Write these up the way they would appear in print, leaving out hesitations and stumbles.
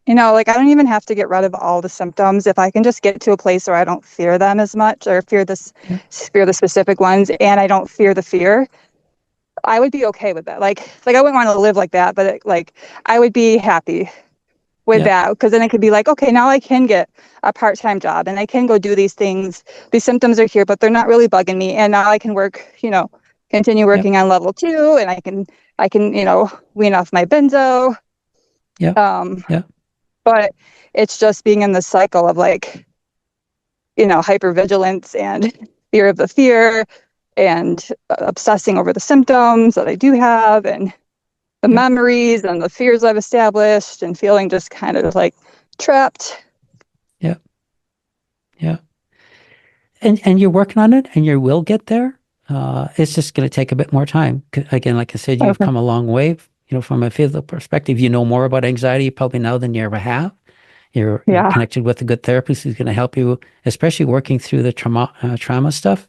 like I don't even have to get rid of all the symptoms. If I can just get to a place where I don't fear them as much or Yeah. fear the specific ones and I don't fear the fear, I would be okay with that. Like I wouldn't want to live like that, but like I would be happy with Yeah. that because then it could be like, okay, now I can get a part-time job and I can go do these things. These symptoms are here, but they're not really bugging me. And now I can work, continue Yeah. working on level 2 and I can, wean off my benzo. Yeah. Um, Yeah. but it's just being in the cycle of like, hypervigilance and fear of the fear and obsessing over the symptoms that I do have and the Yeah. memories and the fears I've established and feeling just kind of like trapped. Yeah. Yeah. And you're working on it and you will get there. It's just going to take a bit more time. Again, like I said, you've Okay. come a long way, from a physical perspective. You know more about anxiety probably now than you ever have. You're Yeah. connected with a good therapist who's going to help you, especially working through the trauma stuff,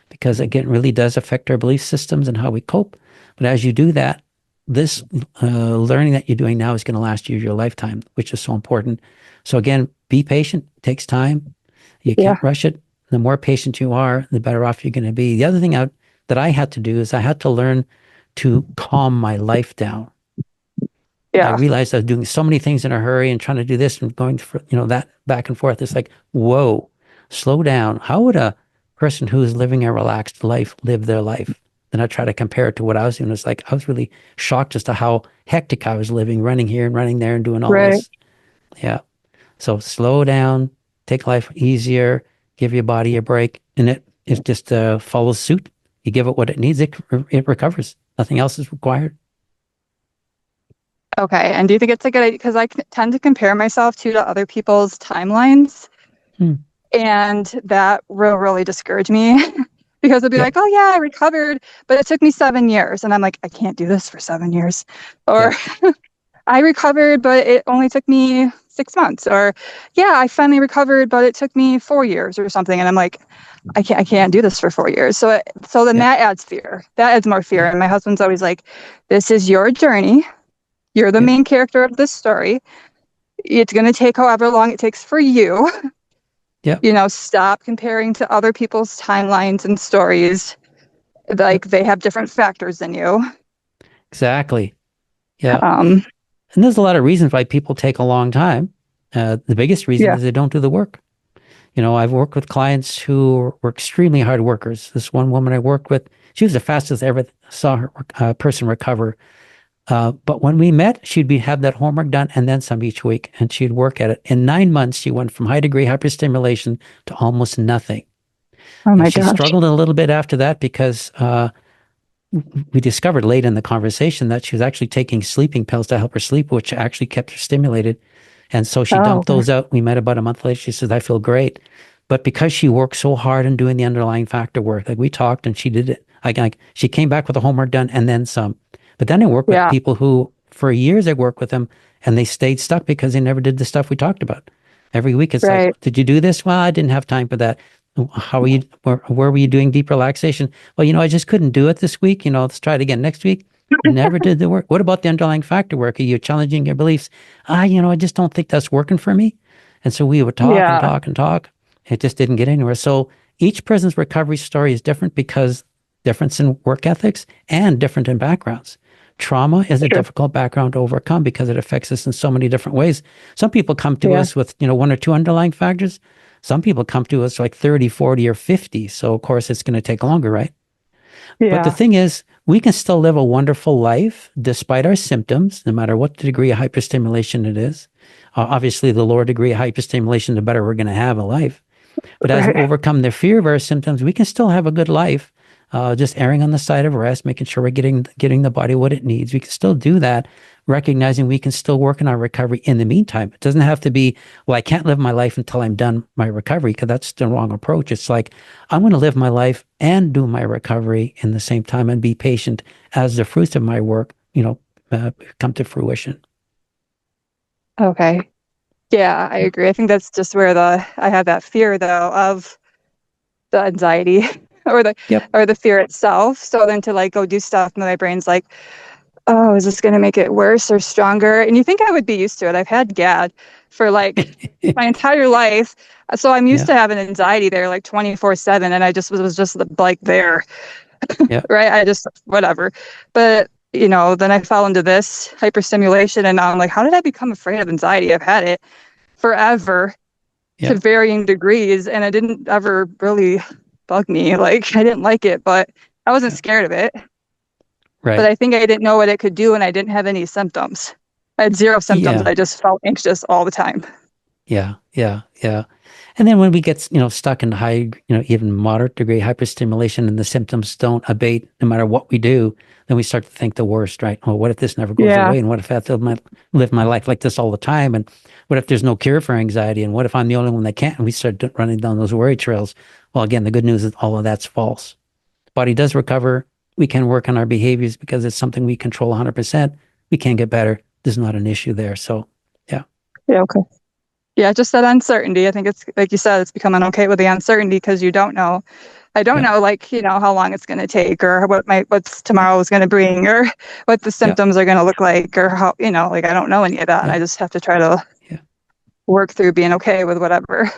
because again, it really does affect our belief systems and how we cope. But as you do that, this learning that you're doing now is going to last you your lifetime, which is so important. So again, be patient. It takes time. You can't Yeah. rush it. The more patient you are, the better off you're going to be. The other thing that I had to do is I had to learn to calm my life down. I Yeah. realized I was doing so many things in a hurry and trying to do this and going for, that back and forth. It's like, whoa, slow down. How would a person who is living a relaxed life live their life? Then I try to compare it to what I was doing. It's like I was really shocked as to how hectic I was living, running here and running there and doing all Right. this. Yeah. So slow down, take life easier, give your body a break, and it just follows suit. You give it what it needs, it recovers. Nothing else is required. Okay. And do you think it's a good idea? Because tend to compare myself to other people's timelines, Hmm. and that will really discourage me because it'll be Yep. like, oh, yeah, I recovered, but it took me 7 years. And I'm like, I can't do this for 7 years. Or Yep. I recovered, but it only took me 6 months. Or, yeah, I finally recovered, but it took me 4 years or something. And I'm like, I can't do this for 4 years. So then Yep. that adds fear. That adds more fear. Yep. And my husband's always like, this is your journey. You're the Yep. main character of this story. It's going to take however long it takes for you. Yep. Stop comparing to other people's timelines and stories. Yep. Like they have different factors than you. Exactly. Yeah. Um, And there's a lot of reasons why people take a long time. The biggest reason yeah. is they don't do the work. I've worked with clients who were extremely hard workers. This one woman I worked with, she was the fastest I ever saw her person recover. But when we met, have that homework done and then some each week, and she'd work at it. In 9 months, she went from high degree hyperstimulation to almost nothing. Oh Now, my she gosh. struggled a little bit after that because we discovered late in the conversation that she was actually taking sleeping pills to help her sleep, which actually kept her stimulated. And so she Oh, dumped okay. those out. We met about a month later. She says, I feel great. But because she worked so hard in doing the underlying factor work, like we talked and she did it, she came back with the homework done and then some. But then I worked with Yeah. people who, for years, I worked with them and they stayed stuck because they never did the stuff we talked about. Every week, it's like, Right. did you do this? Well, I didn't have time for that. How are you? Where were you doing deep relaxation? Well, I just couldn't do it this week. Let's try it again next week. Never did the work. What about the underlying factor work? Are you challenging your beliefs? I just don't think that's working for me. And so we would talk and Yeah. talk and talk. It just didn't get anywhere. So each person's recovery story is different because difference in work ethics and different in backgrounds. Trauma is a Sure. difficult background to overcome because it affects us in so many different ways. Some people come to Yeah. us with, one or two underlying factors. Some people come to us like 30, 40, or 50. So of course it's going to take longer, right? But the Yeah. thing is, we can still live a wonderful life despite our symptoms, no matter what the degree of hyperstimulation it is. Obviously, the lower degree of hyperstimulation, the better we're going to have a life. But as we Right. overcome the fear of our symptoms, we can still have a good life. Just erring on the side of rest, making sure we're getting the body what it needs. We can still do that, recognizing we can still work on our recovery in the meantime. It doesn't have to be, well, I can't live my life until I'm done my recovery, because that's the wrong approach. It's like, I'm going to live my life and do my recovery in the same time and be patient as the fruits of my work, come to fruition. Okay. Yeah, I Yeah. agree. I think that's just where I have that fear though of the anxiety or the Yep. fear itself. So then to like go do stuff and my brain's like, oh, is this going to make it worse or stronger? And you think I would be used to it. I've had GAD for like my entire life. So I'm used Yeah, to having anxiety there like 24/7. And I just was just like there, yeah, right? I just, whatever. But, then I fell into this hyperstimulation and I'm like, how did I become afraid of anxiety? I've had it forever to yeah, varying degrees. And it didn't ever really bug me. Like I didn't like it, but I wasn't yeah. scared of it. But Right. I think I didn't know what it could do and I didn't have any symptoms. I had zero symptoms. Yeah, I just felt anxious all the time. yeah, yeah, yeah. And then when we get, stuck in high, even moderate degree hyperstimulation and the symptoms don't abate no matter what we do, then we start to think the worst, right? Well, what if this never goes Yeah. away? And what if I have to live my life like this all the time? And what if there's no cure for anxiety? And what if I'm the only one that can't? And we start running down those worry trails. Well, again, the good news is all of that's false. The body does recover. We can work on our behaviors because it's something we control 100%. We can get better. There's not an issue there. So, yeah, Yeah. Okay. Yeah. Just that uncertainty. I think it's like you said, it's becoming okay with the uncertainty because you don't know. I don't yeah, know, like, how long it's going to take or what's yeah, tomorrow is going to bring or what the yeah, symptoms are going to look like or how, like, I don't know any of that. And yeah, I just have to try to yeah. work through being okay with whatever.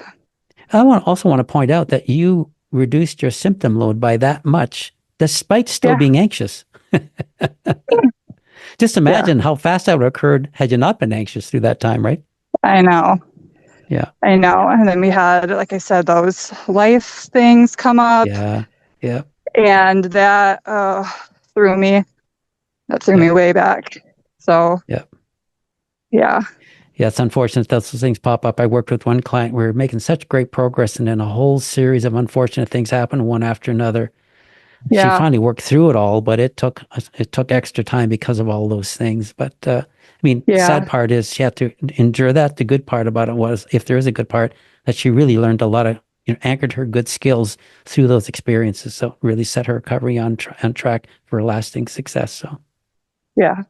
Also want to point out that you reduced your symptom load by that much, despite still Yeah. being anxious. Just Yeah. imagine how fast that would have occurred had you not been anxious through that time, right? I know. Yeah, I know. And then we had, like I said, those life things come up yeah, yeah, and that threw me. That threw yeah, me way back. So, yeah. yeah. Yeah, it's unfortunate that those things pop up. I worked with one client. We were making such great progress, and then a whole series of unfortunate things happened, one after another. She Yeah. finally worked through it all, but it took extra time because of all those things. But I mean, the sad Yeah. part is she had to endure that. The good part about it was, if there is a good part, that she really learned a lot of, anchored her good skills through those experiences. So really set her recovery on track for lasting success. So Yeah.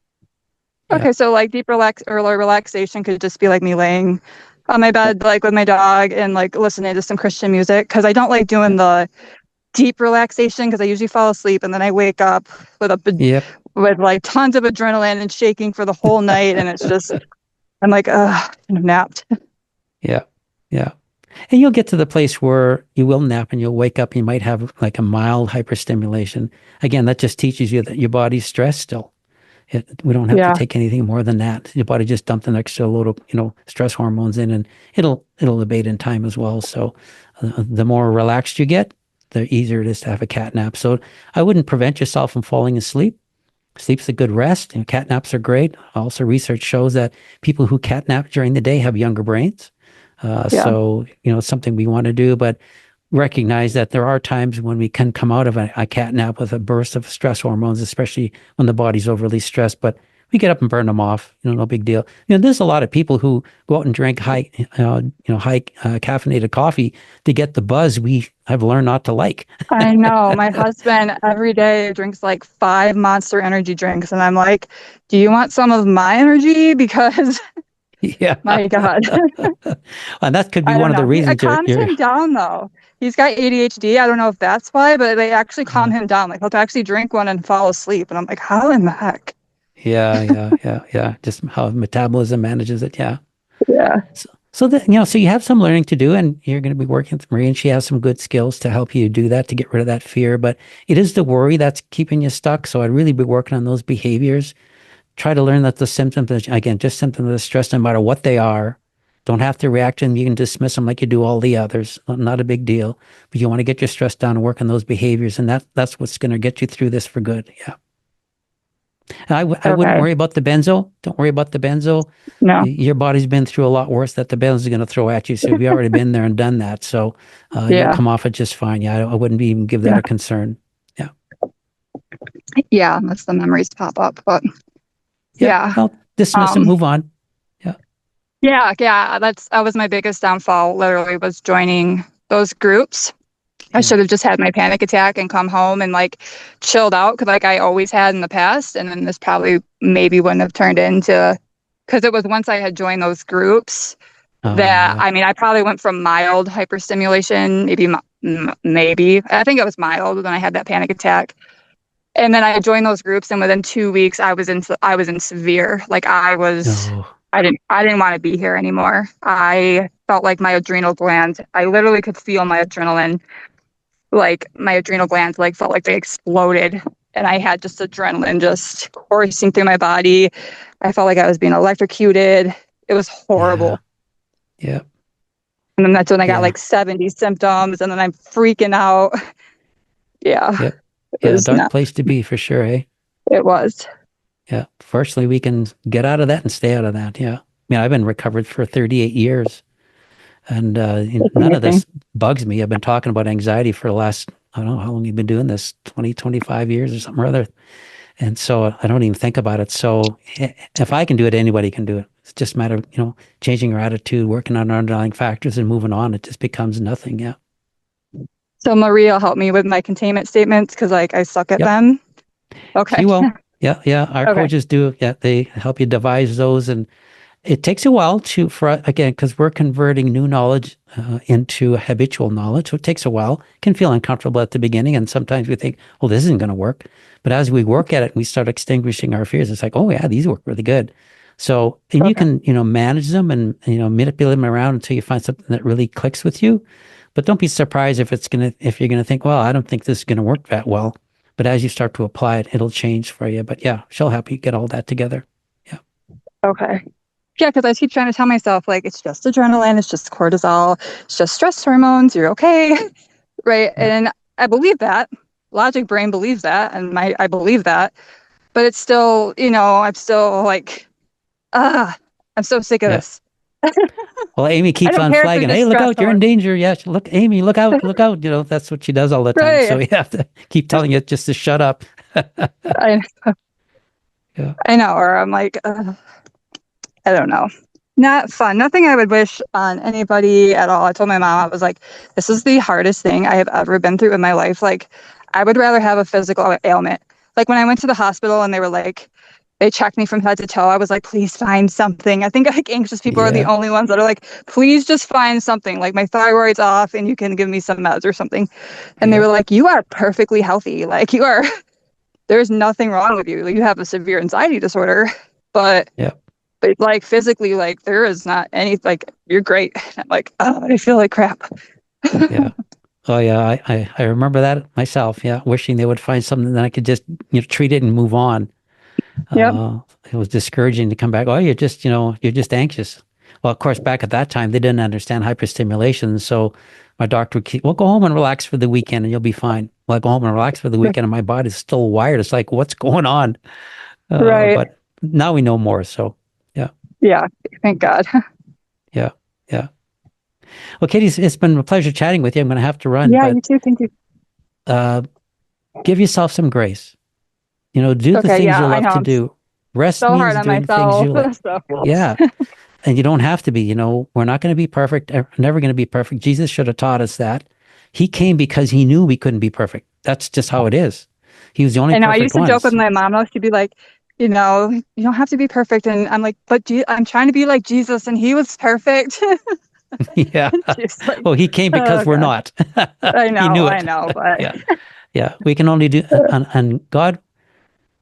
yeah, Okay. So, like, deep relaxation could just be like me laying on my yeah, bed, like with my dog and like listening to some Christian music. Cause I don't like yeah, doing the deep relaxation because I usually fall asleep and then I wake up with yep, with like tons of adrenaline and shaking for the whole night. And it's just, I'm like, I've napped. yeah, yeah. And you'll get to the place where you will nap and you'll wake up. You might have like a mild hyperstimulation. Again, that just teaches you that your body's stressed still. We don't have to Yeah. take anything more than that. Your body just dumped an extra load of, stress hormones in, and it'll abate in time as well. So, the more relaxed you get, the easier it is to have a cat nap. So, I wouldn't prevent yourself from falling asleep. Sleep's a good rest, and cat naps are great. Also, research shows that people who cat nap during the day have younger brains. Yeah. So, it's something we want to do, but recognize that there are times when we can come out of a cat nap with a burst of stress hormones, especially when the body's overly stressed. But we get up and burn them off. No big deal. There's a lot of people who go out and drink high caffeinated coffee to get the buzz we have learned not to like. I know. My husband every day drinks like 5 Monster energy drinks. And I'm like, do you want some of my energy? Because Yeah, my God, and that could be I one don't of the know. It reasons you're, calms you're him down though. He's got ADHD. I don't know if that's why, but they actually calm uh, him down. Like he'll actually drink one and fall asleep. And I'm like, how in the heck? yeah, yeah, yeah, yeah. Just how metabolism manages it. Yeah. Yeah. So that, so you have some learning to do, and you're going to be working with Marie, and she has some good skills to help you do that, to get rid of that fear. But it is the worry that's keeping you stuck. So I'd really be working on those behaviors. Try to learn that the symptoms, again, just symptoms of stress, no matter what they are, don't have to react to them. You can dismiss them like you do all the others. Not a big deal. But you want to get your stress down and work on those behaviors, and that's what's going to get you through this for good. Yeah. I wouldn't Okay. worry about the benzo. Don't worry about the benzo. No. Your body's been through a lot worse that the benzo is going to throw at you. So we already been there and done that. So you'll Yeah. come off it just fine. Yeah, I wouldn't even give that Yeah. a concern. Yeah. Yeah. Unless the memories pop up. But Yeah. yeah. Well, dismiss it, Um, move on. Yeah. yeah. Yeah. That was my biggest downfall, literally, was joining those groups. I Yeah. should have just had my panic attack and come home and like chilled out because like I always had in the past. And then this probably maybe wouldn't have turned into, because it was once I had joined those groups Oh, that, yeah. I mean, I probably went from mild hyperstimulation, maybe, I think it was mild when I had that panic attack And then I joined those groups, and within 2 weeks, I was in severe. Like No. I didn't want to be here anymore. I felt like my adrenal glands. I literally could feel my adrenaline, like my adrenal glands, like felt like they exploded, and I had just adrenaline just coursing through my body. I felt like I was being electrocuted. It was Yeah. horrible. Yeah. And then that's when I got Yeah. like 70 symptoms, and then I'm freaking out. Yeah, Yep. it Yeah. was Dark not. place to be for sure. Eh? It was. Yeah. Fortunately, we can get out of that and stay out of that. Yeah. I mean, I've been recovered for 38 years and It's none of amazing. this bugs me. I've been talking about anxiety for the last, I don't know how long you've been doing this, 20, 25 years or something or other. And so I don't even think about it. So if I can do it, anybody can do it. It's just a matter of, changing your attitude, working on underlying factors and moving on. It just becomes nothing. Yeah. So Maria helped me with my containment statements because like I suck at Yep. them. Okay. She will. Yeah. Yeah. Our Okay. coaches do. Yeah. They help you devise those. And it takes a while again, because we're converting new knowledge into habitual knowledge. So it takes a while. It can feel uncomfortable at the beginning. And sometimes we think, well, this isn't going to work. But as we work at it, we start extinguishing our fears. It's like, oh, yeah, these work really good. So, and you Okay. can, manage them and, manipulate them around until you find something that really clicks with you. But don't be surprised if you're going to think, well, I don't think this is going to work that well. But as you start to apply it, it'll change for you. But yeah, she'll help you get all that together. Yeah. Okay. Yeah, because I keep trying to tell myself like it's just adrenaline, it's just cortisol, it's just stress hormones, you're okay. Right. Yeah. And I believe that. Logic brain believes that, and my I believe that. But it's still, I'm still like, ah, I'm so sick of Yeah. this. Well, Amy I keeps don't on care if you're flagging, hey, just look stressed out, you're in out. danger. Yeah, look, Amy, look out, look out. That's what she does all the time. So Right. you have to keep telling it just to shut up. I Yeah. I know, or I'm like, I don't know. Not fun. Nothing I would wish on anybody at all. I told my mom, I was like, this is the hardest thing I have ever been through in my life. Like, I would rather have a physical ailment. Like, when I went to the hospital and they were like, they checked me from head to toe, I was like, please find something. I think like anxious people are the Yeah. only ones that are like, please just find something. Like, my thyroid's off and you can give me some meds or something. And they Yeah. were like, you are perfectly healthy. Like, there's nothing wrong with you. Like, you have a severe anxiety disorder, but Yeah. like physically, like there is not any like you're great. I'm like, oh, I feel like crap. Yeah. Oh yeah. I remember that myself. Yeah. Wishing they would find something that I could just, treat it and move on. Yep. It was discouraging to come back. Oh, you're just anxious. Well, of course, back at that time, they didn't understand hyperstimulation. So my doctor would keep, well, go home and relax for the weekend and you'll be fine. Well, I go home and relax for the weekend and my body's still wired. It's like, what's going on? Right. But now we know more. So yeah, Yeah. Thank God. yeah, yeah. Well, Katie, it's been a pleasure chatting with you. I'm going to have to run, Yeah, but you too. Thank you. uh, give yourself some grace. Do the Okay. things Yeah, you I love know. to I'm do. Rest so hard means on doing things myself. you like. So Yeah. And you don't have to be, we're not going to be perfect, never going to be perfect. Jesus should have taught us that. He came because he knew we couldn't be perfect. That's just how it is. He was the only I know I perfect used to joke with ones. my mom. She'd be like, you don't have to be perfect. And I'm like, but I'm trying to be like Jesus and he was perfect. Yeah. She's like, Oh, he came oh because we're God. not. He knew I it. know, but Yeah. Yeah. We can only do, and God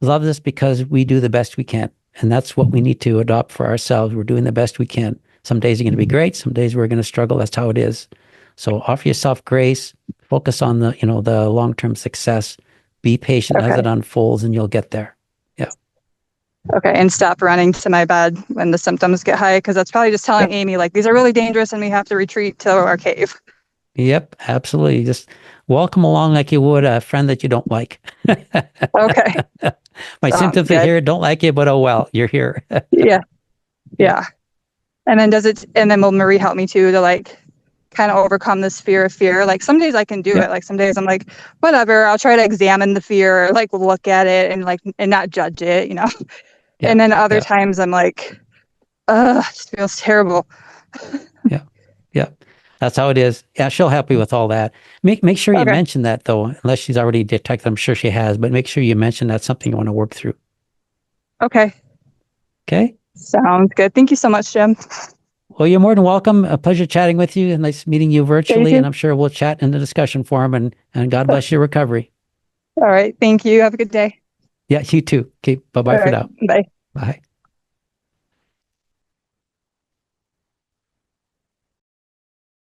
loves us because we do the best we can. And that's what we need to adopt for ourselves. We're doing the best we can. Some days are going to be great. Some days we're going to struggle. That's how it is. So offer yourself grace, focus on the long-term success, be patient as okay. it unfolds and you'll get there. Yeah. Okay, and stop running to my bed when the symptoms get high, because that's probably just telling Yep. Amy, like, these are really dangerous and we have to retreat to our cave. Yep. Absolutely. Just welcome along like you would a friend that you don't like. Okay, My sounds symptoms are good. here. Don't like you, but oh well, you're here. Yeah, Yeah. yeah. And then will Marie help me too to like kind of overcome this fear of fear? Like some days I can do it. Yep. Like some days I'm like, whatever, I'll try to examine the fear, or, like look at it and like, and not judge it. Yeah. And then other Yeah. times I'm like, ugh, it just feels terrible. Yeah. Yeah. That's how it is. Yeah, she'll help you with all that. Make sure you Okay, mention that though, unless she's already detected. I'm sure she has, but make sure you mention that's something you want to work through. okay, Okay. sounds good. Thank you so much, Jim. Well, you're more than welcome. A pleasure chatting with you. Nice meeting you Yeah, you virtually. And too. I'm sure we'll chat in the discussion forum and God bless your recovery. All right. Thank you. Have a good day. Yeah, you too. Okay, bye bye All for right. now. Bye. Bye.